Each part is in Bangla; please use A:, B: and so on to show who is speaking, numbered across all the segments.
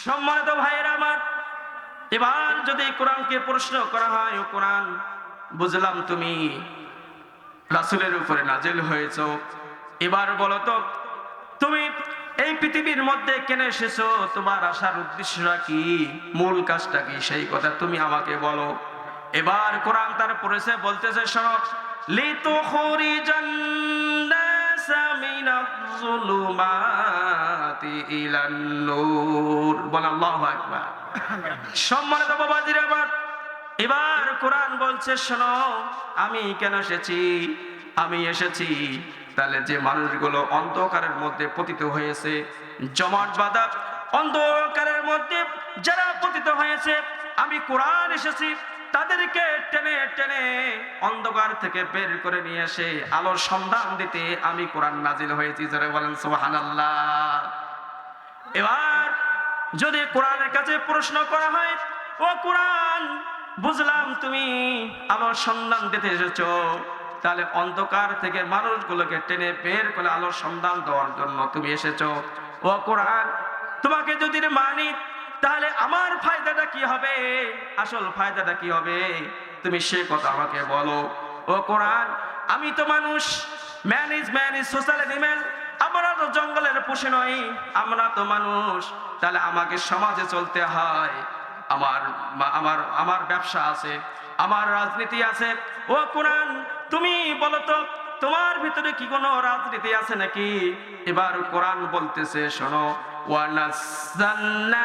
A: সম্মানিত ভাইয়েরা আমার, এবার যদি কোরআনকে প্রশ্ন করা হয়, ও কোরআন, বুঝলাম তুমি রাসূলের উপরে নাজিল হয়েছো, এবার বলো তো তুমি এই পৃথিবীর মধ্যে কেন এসেছো? তোমার আসার উদ্দেশ্যটা কি? মূল কাজটা কি? সেই কথা তুমি আমাকে বলো। এবার কোরআন তার পড়েছে, বলতেছে শোনো, লিতুখরিজান নাসা মিনাজ যুলুমাতি ইলান নূর। বল আল্লাহু আকবার। সম্মানিত বাবাজিরা আমার, এবার কোরআন বলছে শোনো, আমি কেন এসেছি? আমি এসেছি তাহলে যে মানুষগুলো অন্ধকারের মধ্যে পতিত হয়েছে, জমাট বাঁধা অন্ধকারের মধ্যে যারা পতিত হয়েছে, আমি কোরআন এসেছি তাদেরকে টেনে টেনে অন্ধকার থেকে বের করে নিয়ে এসে আলোর সন্ধান দিতে আমি কোরআন নাজিল হয়েছি। যারা বলেন সুবহানাল্লাহ। এবার যদি কোরআনের কাছে প্রশ্ন করা হয়, ও কোরআন, বুঝলাম তুমি আলোর সন্ধান দিতে এসেছো, তাহলে অন্ধকার থেকে মানুষগুলোকে টেনে বের করে আলোর সন্ধান দেওয়ার জন্য তুমি এসেছো। ও কোরআন, তোমাকে যদি মানি তাহলে আমার ফায়দাটা কি হবে? আসল ফায়দাটা কি হবে? তুমি সে কথা আমাকে বলো। ও কোরআন, আমি তো মানুষ, ম্যান ইজ সোশ্যাল অ্যানিমেল। আমরা তো জঙ্গলের পশু নই, আমরা তো মানুষ। তাহলে আমাকে সমাজে চলতে হয়, আমার আমার আমার ব্যবসা আছে, আমার রাজনীতি আছে। ও কোরআন, তুমি বলো তো তোমার ভিতরে কি কোনো রাজনীতি আছে নাকি? এবার কোরআন বলতেছে শোনো, ওয়ানাজ্জালনা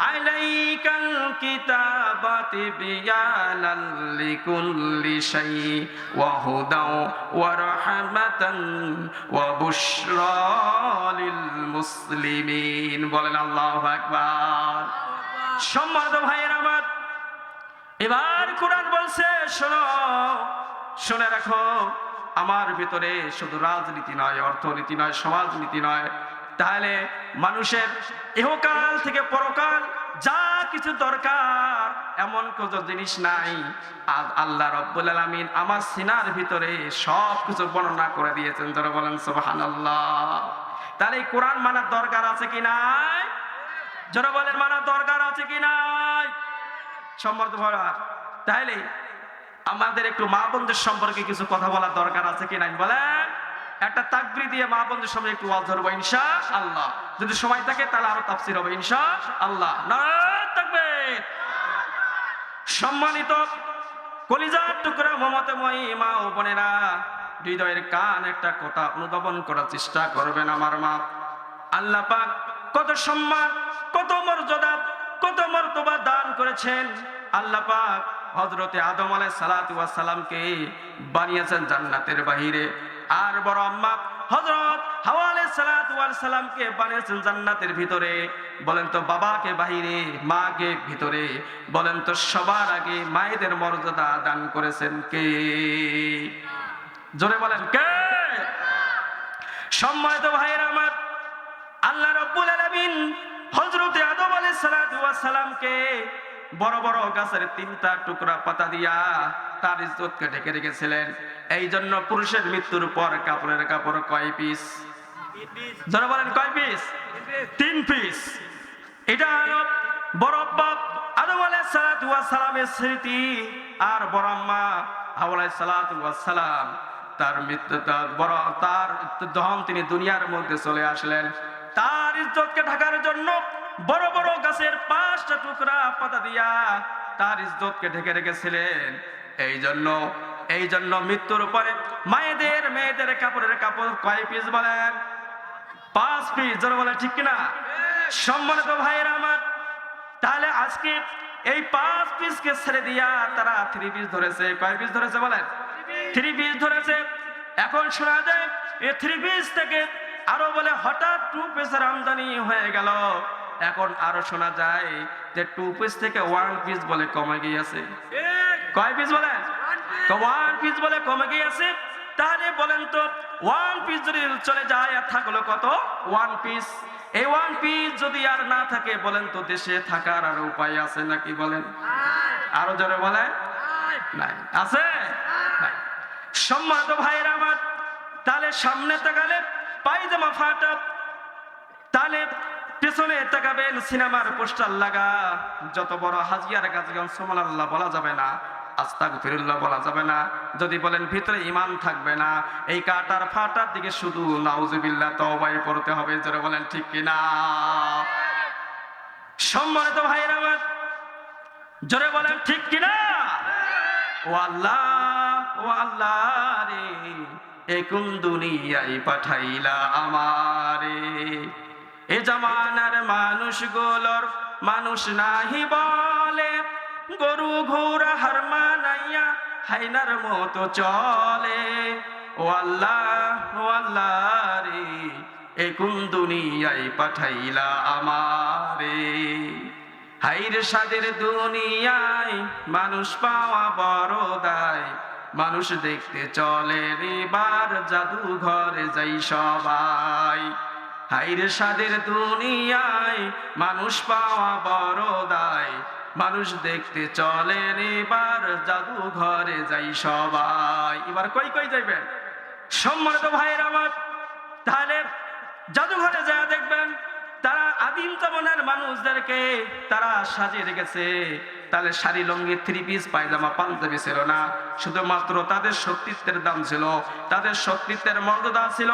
A: আলাইকাল কিতাবা তিবয়ানাল লিকুল্লি শাই ওয়া হুদাও ওয়া রাহমাতান ওয়া বুশরা লিল মুসলিমিন। বলেন আল্লাহু আকবার। সম্মানিত ভাইয়েরা আমার, এবার কোরআন বলছে শোনো, শুনে রাখো, আমার ভিতরে শুধু রাজনীতি নয়, অর্থনীতি নয়, সমাজনীতি নয়, তাহলে মানুষের ইহকাল থেকে পরকাল যা কিছু দরকার এমন কোনো জিনিস নাই। আল্লাহ রাব্বুল আলামিন আমার সিনার ভিতরে সব কিছু বর্ণনা করে দিয়েছেন। যারা বলেন সুবহানাল্লাহ। তাহলে এই কোরআন মানার দরকার আছে কি নাই? যারা বলেন মানার দরকার আছে কি নাই? সম্মানিত ভাইরা, তাহলে আমাদের একটু মা বোনদের সম্পর্কে কিছু কথা বলার দরকার আছে কি নাই বলেন? একটা তাকবীর দিয়ে মা বোনদের সামনে একটু ওয়াজ ধরবো ইনশাআল্লাহ। যদি সময় থাকে তাহলে আরো তাফসীর হবে ইনশাআল্লাহ। নারায়ে তাকবীর। সম্মানিত কলিজার টুকরা মমতাময়ী মা ও বোনেরা, হৃদয়ের কান একটা কথা অনুধাবন করার চেষ্টা করবেন আমার মা। আল্লাহ পাক কত সম্মান, কত মর্যাদা, কত মর্তবা দান করেছেন। আল্লাহ পাক হযরতে আদম আলাইহিস সালাতু ওয়াস সালামকে বানিয়েছেন জান্নাতের বাহিরে, আর বড় আম্মা হযরত হাওয়া আলাইহিস সালাতু ওয়াস সালামকে বানিয়েছেন জান্নাতের ভিতরে। বলেন তো বাবাকে বাহিরে, মাকে ভিতরে, বলেন তো সবার আগে মায়েদের মর্যাদা দান করেছেন কে? জোরে বলেন কে? সম্মানিত ভাইয়েরা আমার, আল্লাহ রাব্বুল আলামিন হযরতে আদম আলাইহিস সালাতু ওয়াস সালামকে বড় বড় গাছের তিনটা টুকরা পাতা দিয়া তার ইজ্জতকে ঢেকে রেখেছিলেন। এই জন্য পুরুষের মৃত্যুর পর কাপড়ের কাপড় কয় পিস? যারা বলেন কয় পিস? 3 পিস। এটা হলো বড় আব্বা আদম আলাইহিস সালাতু ওয়াস সালামের স্মৃতি, আর বড় আম্মা হাওয়া আলাইহিস সালাতু ওয়াস সালাম তার মৃত্যুটা বড়, তার যখন তিনি দুনিয়ার মধ্যে চলে আসলেন, তার ইজ্জতকে ঢাকার জন্য বড় বড় গাছের 5টা টুকরা পাতা দিয়া তার ইজ্জতকে ঢেকে রেখেছিলেন। এই জন্য মৃত্যুর পরে মেয়েদের কাপড়ের কাপড় কয় পিস বলেন? 5 পিস। যারা বলে ঠিক কিনা? সম্মানিত ভাইয়েরা আমার, তাহলে আজকে এই 5 পিসকে ছেড়ে দিয়া তারা 3 পিস ধরেছে। কয় পিস ধরেছে বলেন? 3 পিস ধরেছে। এখন শোনা যায় এই 3 পিস থেকে আরো বলে হঠাৎ 2 পিসের আমদানি হয়ে গেল। এখন আরো শোনা যায় যে 2 পিস থেকে 1 পিস বলে কমে গিয়েছে। কয় পিস বলেন? 1 পিস বলে কমে গিয়েছে। তাহলে বলেন তো 1 পিস যদি চলে যায় আর থাকলো কত? 1 পিস। এই 1 পিস যদি আর না থাকে, বলেন তো দেশে থাকার আর উপায় আছে নাকি বলেন? আরো জোরে বলেন নাই। আছে? নাই। সম্মানিত ভাইয়েরা আমার, তাহলে সামনে তাকালে পায়জামা ফাটা, তাহলে পেছনে তাকাবেন, সিনেমার পোস্টার লাগা, যত বড় হাজিয়ার কাছে সুবহানাল্লাহ বলা যাবে না, আস্তাগফিরুল্লাহ বলা যাবে না, যদি বলেন ভিতরে ঈমান থাকবে না। এই কাটার ফাটার দিকে শুধু নাউজুবিল্লাহ তওবাই পড়তে হবে, যারা বলেন ঠিক কিনা। সম্মানিত ভাইরা আমার, জোরে বলেন ঠিক কিনা। ও আল্লাহ রে, এ কোন দুনিয়ায় পাঠাইলা আমারে, এ জামানার মানুষগুলোর মানুষ নাহি বলে, গরু ঘোড়া হার মানাইয়া হাইনার মতো চলে। ও আল্লাহ রে, এ কোন দুনিয়ায় পাঠাইলা আমারে, হাইরে সাদের দুনিয়ায় মানুষ পাওয়া বড় দায়, মানুষ দেখতে চলে এবার জাদুঘরে যাই সবাই। হাইরে সাদের দুনিয়ায় মানুষ পাওয়া বড় দায়, মানুষ দেখতে চলে এবার জাদুঘরে যাই সবাই। এবার কই কই যাইবেন সম্মানিত ভাইয়ের আমার? তাহলে জাদুঘরে যা দেখবেন তারা আদিম জামানার মানুষদেরকে তারা সাজিয়ে রেখেছে। তাহলে শাড়ি লুঙ্গি থ্রি পিস পায়জামা পাঞ্জাবি ছিল না, শুধুমাত্র তাদের সত্যিত্বের দাম ছিল, তাদের সত্যিত্বের মর্যাদা ছিল,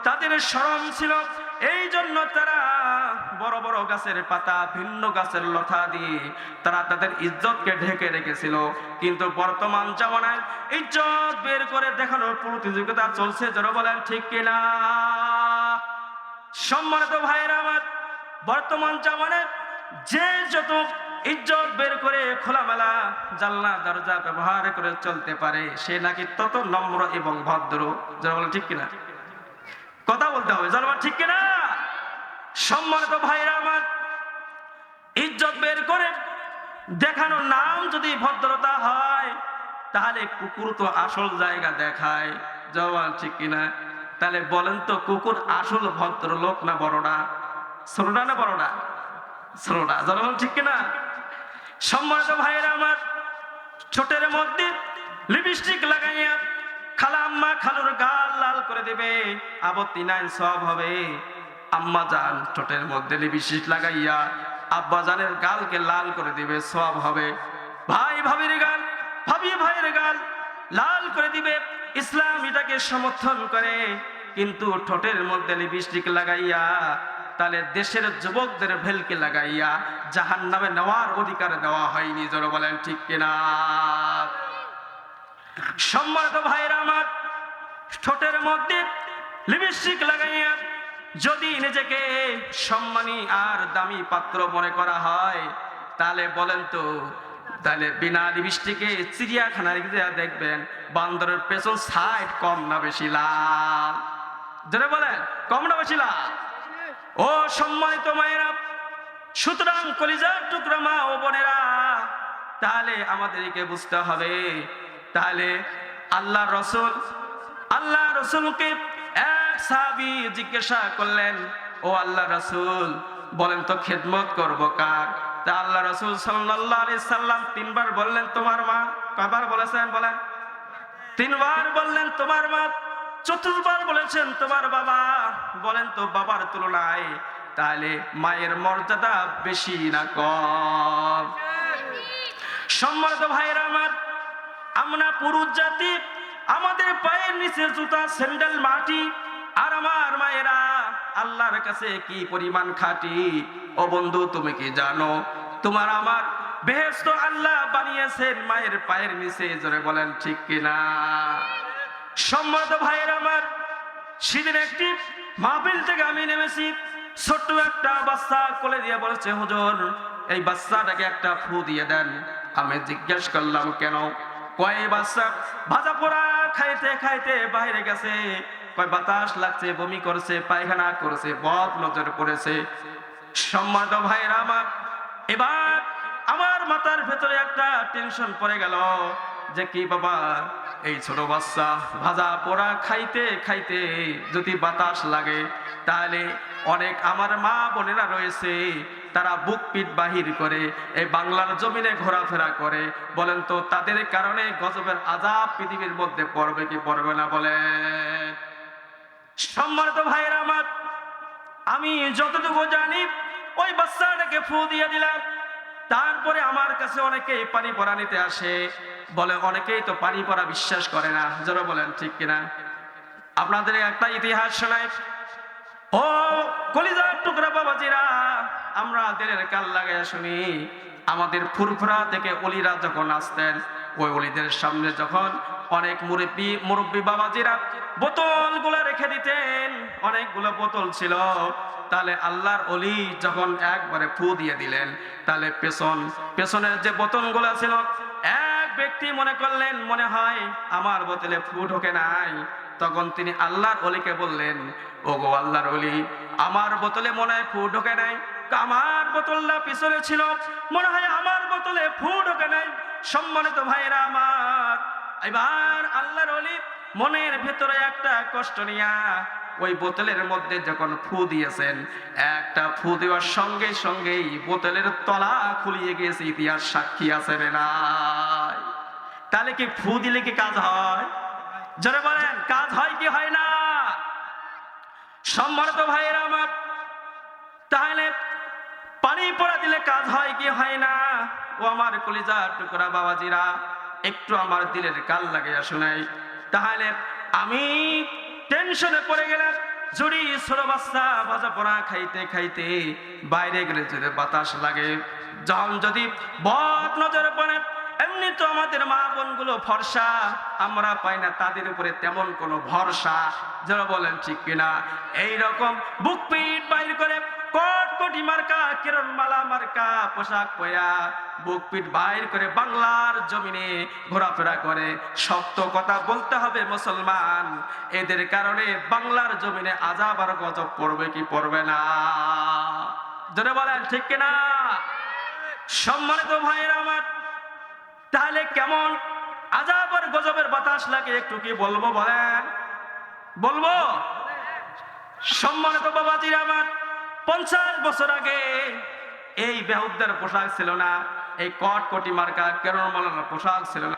A: তাদের শরম ছিল। এই জন্য তারা বড় বড় গাছের পাতা, ভিন্ন গাছের লতা দিয়ে তারা তাদের ইজ্জতকে ঢেকে রেখেছিল। কিন্তু বর্তমান জামানায় ইজ্জত বের করে দেখানোর প্রতিযোগিতা চলছে, যারা বলেন ঠিক কিনা। সম্মানিত ভাইয়েরা আমার, বর্তমান জামানায় যে যত ইজ্জত বের করে খোলামেলা জানলা দরজা ব্যবহার করে চলতে পারে, সে নাকি তত নম্র এবং ভদ্র, যারা বলেন ঠিক কিনা। কথা বলতে হবে, যারা বলেন ঠিক কিনা। সম্মানিত ভাইয়েরা আমার, ইজ্জত বের করে দেখানোর নাম যদি ভদ্রতা হয়, তাহলে কুকুর তো আসল জায়গা দেখায়, জওয়ান ঠিক কিনা। তাহলে বলেন তো, কুকুর আসল ভদ্রলোক না বড়রা? ছোটটা না বড়রা? ছোটটা, যারা বলেন ঠিক কিনা। সম্মানিত ভাইয়েরা আমার, ছোটের মধ্যে লিপস্টিক লাগাইয়া খালা আম্মা খালুর গাল লাল করে দেবে, আপত্তি নাই, সব হবে। আম্মা জান ঠোঁটের মধ্যে লিপস্টিক লাগাইয়া আব্বা জানের গালকে লাল করে দিবে, সব হবে। ভাই ভাবির গাল, ভাবি ভাইয়ের গাল লাল করে দিবে, ইসলাম এটাকে সমর্থন করে। কিন্তু ঠোঁটের মধ্যে লিপস্টিক লাগাইয়া তাহলে দেশের যুবকদের ভেলকে লাগাইয়া জাহান্নামে নেওয়ার অধিকার দেওয়া হয়নি, যারা বলেন ঠিক কিনা। সম্মানিত ভাইরা আমার, ঠোঁটের মধ্যে লিপস্টিক লাগাইয়া যদি নিজেকে সম্মানী আর দামি পাত্র মনে করা হয়, তাহলে বলেন তো, তাহলে বিনা লিপস্টিকে চিড়িয়াখানায় গিয়ে দেখবেন বান্দরের পেছন সাইড কম না বেশি লাল, যারা বলেন কম না বেশি লাল। ও সম্মানিত মায়েরা, সুতরাং কলিজার টুকরা মা ও বোনেরা, তাহলে আমাদেরকে বুঝতে হবে। তাহলে আল্লাহ রসুলকে এক সাহাবী জিজ্ঞাসা করলেন, ও আল্লাহ রসুল, বলেন তো খেদমত করব কার? তা আল্লাহ রসুল সাল্লাল্লাহু আলাইহি সাল্লাম তিনবার বললেন তোমার মা। কয়বার বলেছেন বলেন? তিনবার বললেন তোমার মা। চতুর্থবার বলেছেন তোমার বাবা। বলেন তো বাবার তুলনায় তাহলে মায়ের মর্যাদা বেশি না কম? সম্মানিত ভাইরা আমার, আমরা পুরুষ জাতি, আমাদের পায়ের নিচে জুতা স্যান্ডেল মাটি, আর আমার মায়েরা আল্লাহর কাছে কি পরিমাণ খাঁটি। ও বন্ধু, তুমি কি জানো তোমার আমার বেহেশত আল্লাহ বানিয়েছেন মায়ের পায়ের নিচে, জোরে বলেন ঠিক কিনা। সম্মানিত ভাইয়েরা আমার, সেদিন একটি মাহফিল থেকে আমি নেমেছি, ছোট্ট একটা বাচ্চা কোলে দিয়ে বলেছে, হুজুর এই বাচ্চাটাকে একটা ফু দিয়ে দেন। আমি জিজ্ঞেস করলাম কেন? কয় বাচ্চা ভাজা পোড়া খাইতে খাইতে বাইরে গেছে, কয় বাতাস লাগছে, বমি করছে, পায়খানা করেছে, বদ নজর পড়েছে। সম্মানিত ভাইয়েরা আমার, এবার আমার মাথার ভেতরে একটা টেনশন পড়ে গেল যে কি বাবা, এই ছোট বাচ্চা ভাজা পোড়া খাইতে খাইতে যদি বাতাস লাগে, তাহলে অনেক আমার মা বোনেরা রয়েছে, তারা বুক পিঠ বাহির করে এই বাংলার জমিনে ঘোরাফেরা করে। বলেন তো তাদের কারণে গজবের আযাব পৃথিবীর মধ্যে পড়বে কি পড়বে না বলেন? সম্মানিত ভাইয়েরা আমার, আমি যতটুকু জানি ওই বাচ্চাটাকে ফু দিয়ে দিলাম। তারপরে আমার কাছে অনেকেই পানি পড়া নিতে আসে, বলে অনেকেই তো পানি পড়া বিশ্বাস করে না, যারা বলেন ঠিক কিনা? আপনাদের একটা ইতিহাস শোনাই। ও কলিজার টুকরা বাবাজিরা, আমরা দিলের কাল লাগাইয়া শুনি, আমাদের ফুরফুরা থেকে অলিরা যখন আসতেন, ওই অলিদের সামনে যখন অনেক মুরব্বী বাবাজিরা বোতলগুলো রেখে দিতেন, অনেকগুলো বোতল ছিল, তাহলে আল্লাহর অলি যখন একবারে ফু দিয়ে দিলেন, তাহলে পেছনের যে বোতলগুলো ছিল, এক ব্যক্তি মনে করলেন মনে হয় আমার বোতলে ফু ঢোকে নাই। তখন তিনি আল্লাহর অলিকে বললেন, ওগো আল্লাহর অলি, আমার বোতলে মনে হয় ফু ঢোকে নাই, আমার বোতলটা পিছনে ছিল, মনে হয় আমার বোতলে ফু ঢোকে নাই। সম্মানিত ভাইরা আমার, এবার আল্লাহর অলি মনের ভেতরে একটা কষ্ট নিয়া ওই বোতলের মধ্যে যখন ফু দিয়েছেন, একটা ফু দেওয়ার সঙ্গে সঙ্গেই বোতলের তলা খুলিয়ে গিয়েছে। ইতিহাস সাক্ষী আছে রে নাই? তাহলে কি ফু দিলে কি কাজ হয়? যারা বলেন কাজ হয় কি হয় না? সম্মানিত ভাইয়েরা আমার, তাহলে পানি পড়া দিলে কাজ হয় কি হয় না? ও আমার কলিজার টুকরা বাবাজিরা, একটু আমার দিলের কাল লাগাইয়া শোনাই। তাহলে আমি টেনশনে পড়ে গেলাম, যদি ছোট বাচ্চা ভাজা পোড়া খাইতে খাইতে বাইরে গেলে যদি বাতাস লাগে, যখন যদি বদ নজরে পড়ে, এমনি তো আমাদের মা বোনগুলো ফর্সা, আমরা পাই না তাদের উপরে তেমন কোনো ভরসা, যারা বলেন ঠিক কিনা? এইরকম বুক পিট বাইর করে কটকটি মার্কা কিরণ মালা মার্কা পোশাক পয়া বুক পিট বাইর করে বাংলার জমিনে ঘোরাফেরা করে। শক্ত কথা বলতে হবে মুসলমান, এদের কারণে বাংলার জমিনে আযাব আর গজব পড়বে কি পড়বে না? যারা বলেন ঠিক কিনা? সম্মানিত ভাইয়েরা আমার, তাহলে কেমন আযাব আর গজবের বাতাস লাগে একটু কি বলবো বলেন? বলবো? সম্মানিত বাবাজিরা আমার, 50 বছর আগে এই বেহুদ্দার পোশাক ছিল না, এই কটকটি মার্কা কেরণ মালার পোশাক ছিল না।